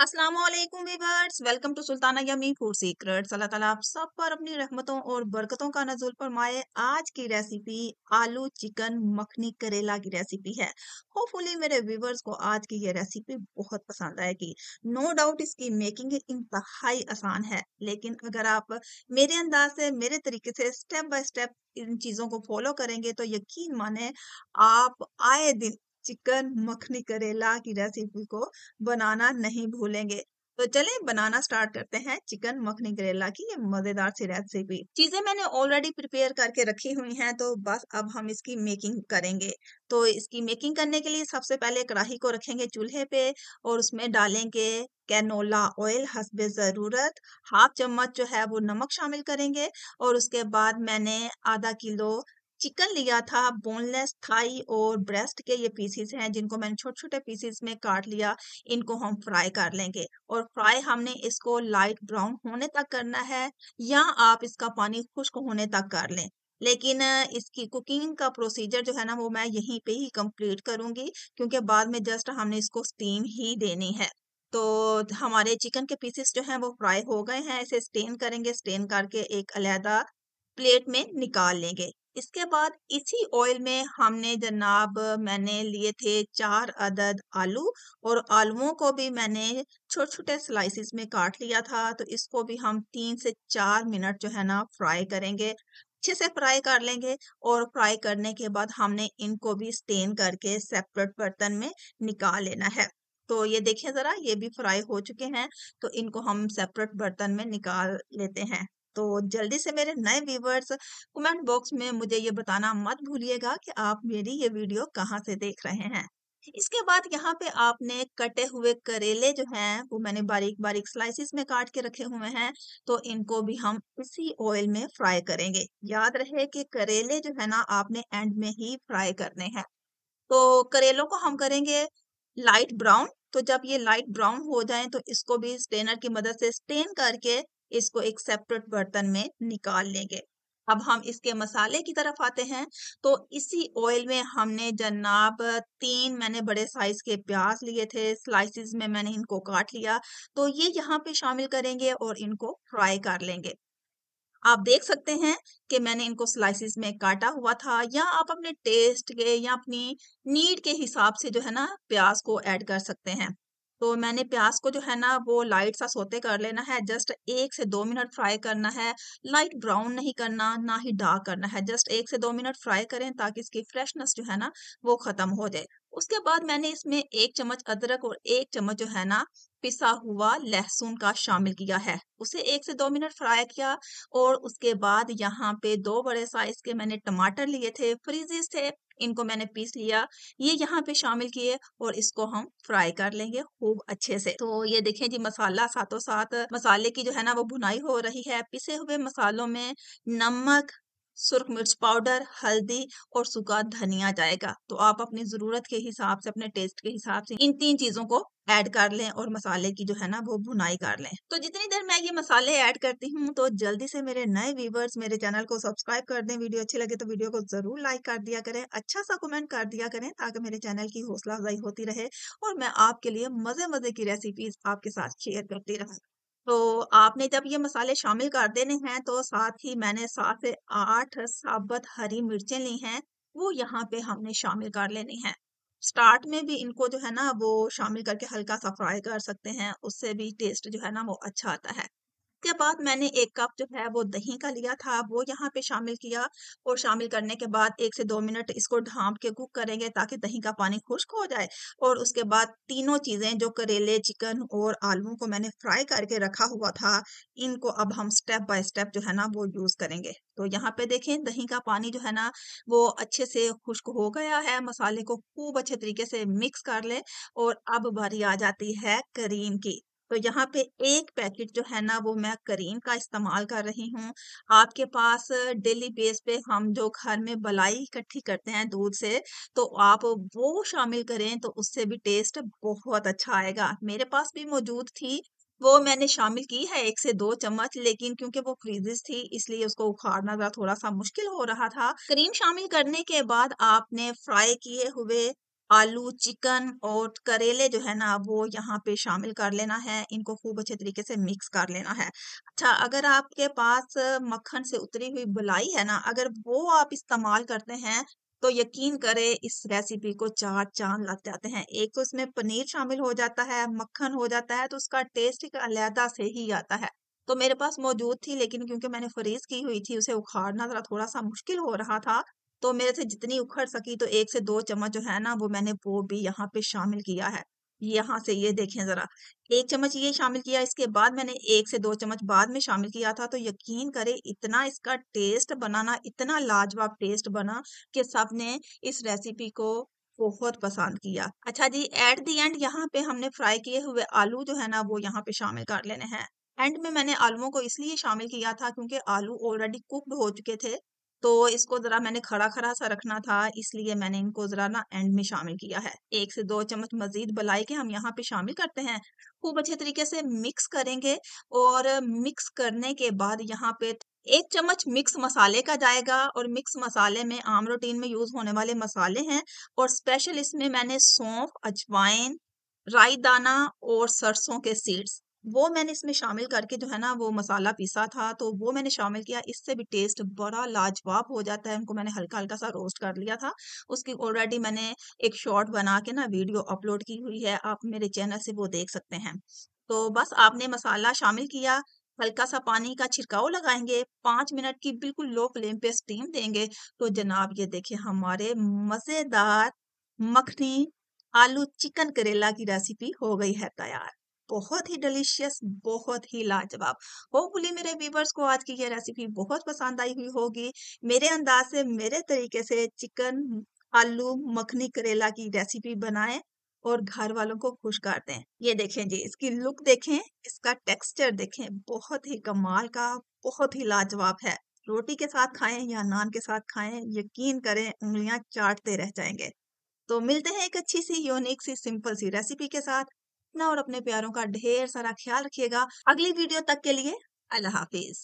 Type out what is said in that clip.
अस्सलाम वालेकुम viewers, welcome to Sultana yummy food secrets. Allah ताला आप सब पर अपनी रहमतों और बरकतों का नज़ुल फरमाए। आज की रेसिपी आलू चिकन मखनी करेला की रेसिपी है। होपफुली मेरे व्यूवर्स को आज की ये रेसिपी बहुत पसंद आएगी। नो डाउट इसकी मेकिंग इंतहाई आसान है, लेकिन अगर आप मेरे अंदाज से मेरे तरीके से स्टेप बाय स्टेप इन चीज़ों को फॉलो करेंगे तो यकीन माने आप आए दिन चिकन मखनी करेला की रेसिपी को बनाना नहीं भूलेंगे। तो चलें बनाना स्टार्ट करते हैं चिकन मखनी करेला की ये मजेदार सी रेसिपी। चीजें मैंने ऑलरेडी प्रिपेयर करके रखी हुई हैं, तो बस अब हम इसकी मेकिंग करेंगे। तो इसकी मेकिंग करने के लिए सबसे पहले कढ़ाई को रखेंगे चूल्हे पे और उसमें डालेंगे कैनोला ऑयल हस्बे जरूरत। हाफ चम्मच जो है वो नमक शामिल करेंगे और उसके बाद मैंने आधा किलो चिकन लिया था। बोनलेस थाई और ब्रेस्ट के ये पीसेस हैं जिनको मैंने छोटे छोटे पीसेस में काट लिया। इनको हम फ्राई कर लेंगे और फ्राई हमने इसको लाइट ब्राउन होने तक करना है, या आप इसका पानी खुश्क होने तक कर लें। लेकिन इसकी कुकिंग का प्रोसीजर जो है ना वो मैं यहीं पे ही कंप्लीट करूंगी, क्योंकि बाद में जस्ट हमने इसको स्टीम ही देनी है। तो हमारे चिकन के पीसेस जो हैं वो फ्राई हो गए हैं। इसे स्टेन करेंगे, स्टेन करके एक अलहदा प्लेट में निकाल लेंगे। इसके बाद इसी ऑयल में हमने जनाब मैंने लिए थे 4 अदद आलू और आलूओं को भी मैंने छोटे-छोटे स्लाइसेस में काट लिया था। तो इसको भी हम 3 से 4 मिनट जो है ना फ्राई करेंगे। अच्छे से फ्राई कर लेंगे और फ्राई करने के बाद हमने इनको भी स्टेन करके सेपरेट बर्तन में निकाल लेना है। तो ये देखिए ज़रा ये भी फ्राई हो चुके हैं, तो इनको हम सेपरेट बर्तन में निकाल लेते हैं। तो जल्दी से मेरे नए व्यूवर्स कमेंट बॉक्स में मुझे ये बताना मत भूलिएगा कि आप मेरी ये वीडियो कहाँ से देख रहे हैं। इसके बाद यहाँ पे आपने कटे हुए करेले जो हैं वो मैंने बारीक बारीक स्लाइसिस में काट के रखे हुए हैं। तो इनको भी हम इसी ऑयल में फ्राई करेंगे। याद रहे कि करेले जो है ना आपने एंड में ही फ्राई करने हैं। तो करेलों को हम करेंगे लाइट ब्राउन। तो जब ये लाइट ब्राउन हो जाएं तो इसको भी स्टेनर की मदद से स्टेन करके इसको एक सेपरेट बर्तन में निकाल लेंगे। अब हम इसके मसाले की तरफ आते हैं। तो इसी ऑयल में हमने जनाब 3 मैंने बड़े साइज के प्याज लिए थे, स्लाइसिस में मैंने इनको काट लिया। तो ये यहाँ पे शामिल करेंगे और इनको फ्राई कर लेंगे। आप देख सकते हैं कि मैंने इनको स्लाइसेस में काटा हुआ था, या आप अपने टेस्ट के या अपनी नीड के हिसाब से जो है ना प्याज को ऐड कर सकते हैं। तो मैंने प्याज को जो है ना वो लाइट सा सोते कर लेना है। जस्ट 1 से 2 मिनट फ्राई करना है। लाइट ब्राउन नहीं करना, ना ही डार्क करना है। जस्ट 1 से 2 मिनट फ्राई करें ताकि इसकी फ्रेशनेस जो है ना वो खत्म हो जाए। उसके बाद मैंने इसमें 1 चम्मच अदरक और 1 चम्मच जो है ना पिसा हुआ लहसुन का शामिल किया है। उसे 1 से 2 मिनट फ्राई किया और उसके बाद यहाँ पे 2 बड़े साइज के मैंने टमाटर लिए थे, फ्रीजेस थे, इनको मैंने पीस लिया। ये यहाँ पे शामिल किए और इसको हम फ्राई कर लेंगे खूब अच्छे से। तो ये देखें जी मसाला साथों साथ मसाले की जो है ना वो भुनाई हो रही है। पिसे हुए मसालों में नमक, सुर्ख मिर्च पाउडर, हल्दी और सूखा धनिया जाएगा। तो आप अपनी ज़रूरत के हिसाब से, अपने टेस्ट के हिसाब से इन 3 चीज़ों को ऐड कर लें और मसाले की जो है ना वो भुनाई कर लें। तो जितनी देर मैं ये मसाले ऐड करती हूँ तो जल्दी से मेरे नए व्यूवर्स मेरे चैनल को सब्सक्राइब कर दें। वीडियो अच्छी लगे तो वीडियो को ज़रूर लाइक कर दिया करें, अच्छा सा कमेंट कर दिया करें ताकि मेरे चैनल की हौसला अफजाई होती रहे और मैं आपके लिए मज़े-मज़े की रेसिपीज़ आपके साथ शेयर करती रहूँ। तो आपने जब ये मसाले शामिल कर देने हैं तो साथ ही मैंने 7 से 8 साबुत हरी मिर्चें ली हैं, वो यहाँ पे हमने शामिल कर लेनी हैं। स्टार्ट में भी इनको जो है ना वो शामिल करके हल्का सा फ्राई कर सकते हैं, उससे भी टेस्ट जो है ना वो अच्छा आता है। के बाद मैंने 1 कप जो है वो दही का लिया था, वो यहाँ पे शामिल किया और शामिल करने के बाद 1 से 2 मिनट इसको ढाँप के कुक करेंगे ताकि दही का पानी खुश्क हो जाए। और उसके बाद तीनों चीज़ें जो करेले, चिकन और आलू को मैंने फ्राई करके रखा हुआ था, इनको अब हम स्टेप बाय स्टेप जो है ना वो यूज़ करेंगे। तो यहाँ पे देखें दही का पानी जो है ना वो अच्छे से खुश्क हो गया है, मसाले को खूब अच्छे तरीके से मिक्स कर लें और अब बारी आ जाती है करीम की। तो यहाँ पे 1 पैकेट जो है ना वो मैं करीम का इस्तेमाल कर रही हूँ। आपके पास डेली बेस पे हम जो घर में मलाई इकट्ठी करते हैं दूध से, तो आप वो शामिल करें तो उससे भी टेस्ट बहुत अच्छा आएगा। मेरे पास भी मौजूद थी, वो मैंने शामिल की है 1 से 2 चम्मच, लेकिन क्योंकि वो फ्रीज़ेज़ थी इसलिए उसको उखाड़ना ज़रा थोड़ा-सा मुश्किल हो रहा था। क्रीम शामिल करने के बाद आपने फ्राई किए हुए आलू, चिकन और करेले जो है ना वो यहाँ पे शामिल कर लेना है। इनको खूब अच्छे तरीके से मिक्स कर लेना है। अच्छा, अगर आपके पास मक्खन से उतरी हुई बुलाई है ना, अगर वो आप इस्तेमाल करते हैं तो यकीन करें इस रेसिपी को चार चांद लग जाते हैं। एक तो इसमें पनीर शामिल हो जाता है, मक्खन हो जाता है, तो उसका टेस्ट एक अलहदा से ही आता है। तो मेरे पास मौजूद थी, लेकिन क्योंकि मैंने फ्रीज की हुई थी उसे उखाड़ना जरा थोड़ा सा मुश्किल हो रहा था, तो मेरे से जितनी उखड़ सकी तो 1 से 2 चम्मच जो है ना वो मैंने वो भी यहाँ पे शामिल किया है। यहाँ से ये देखें ज़रा, 1 चम्मच ये शामिल किया, इसके बाद मैंने 1 से 2 चम्मच बाद में शामिल किया था, तो यकीन करें इतना इसका टेस्ट बना ना, इतना लाजवाब टेस्ट बना कि सबने इस रेसिपी को बहुत पसंद किया। अच्छा जी, एट द एंड यहाँ पे हमने फ्राई किए हुए आलू जो है ना वो यहाँ पे शामिल कर लेने हैं। एंड में मैंने आलूओं को इसलिए शामिल किया था क्योंकि आलू ऑलरेडी कुक्ड हो चुके थे, तो इसको ज़रा मैंने खड़ा-खड़ा सा रखना था, इसलिए मैंने इनको ज़रा ना एंड में शामिल किया है। 1 से 2 चम्मच मज़ीद मलाई के हम यहाँ पे शामिल करते हैं। खूब अच्छे तरीके से मिक्स करेंगे और मिक्स करने के बाद यहाँ पे 1 चम्मच मिक्स मसाले का जाएगा, और मिक्स मसाले में आम रूटीन में यूज़ होने वाले मसाले हैं, और स्पेशल इसमें मैंने सौंफ, अजवाइन, राई दाना और सरसों के सीड्स वो मैंने इसमें शामिल करके जो है ना वो मसाला पीसा था, तो वो मैंने शामिल किया। इससे भी टेस्ट बड़ा लाजवाब हो जाता है। उनको मैंने हल्का-हल्का सा रोस्ट कर लिया था। उसकी ऑलरेडी मैंने एक शॉर्ट बना के ना वीडियो अपलोड की हुई है, आप मेरे चैनल से वो देख सकते हैं। तो बस आपने मसाला शामिल किया, हल्का सा पानी का छिड़काव लगाएँगे, 5 मिनट की बिल्कुल लो फ्लेम पे स्टीम देंगे, तो जनाब ये देखिए हमारे मज़ेदार मखनी आलू चिकन करेला की रेसिपी हो गई है तैयार। बहुत ही डिलीशियस, बहुत ही लाजवाब। होपफुली मेरे व्यूवर्स को आज की ये रेसिपी बहुत पसंद आई हुई होगी। मेरे अंदाज से, मेरे तरीके से चिकन आलू मखनी करेला की रेसिपी बनाएं और घर वालों को खुश कर दें। ये देखें जी, इसकी लुक देखें, इसका टेक्सचर देखें, बहुत ही कमाल का, बहुत ही लाजवाब है। रोटी के साथ खाएं या नान के साथ खाएं, यकीन करें उंगलियां चाटते रह जाएंगे। तो मिलते हैं एक अच्छी सी यूनिक सी सिंपल सी रेसिपी के साथ। अपना और अपने प्यारों का ढेर सारा ख्याल रखिएगा। अगली वीडियो तक के लिए अल्लाह हाफिज।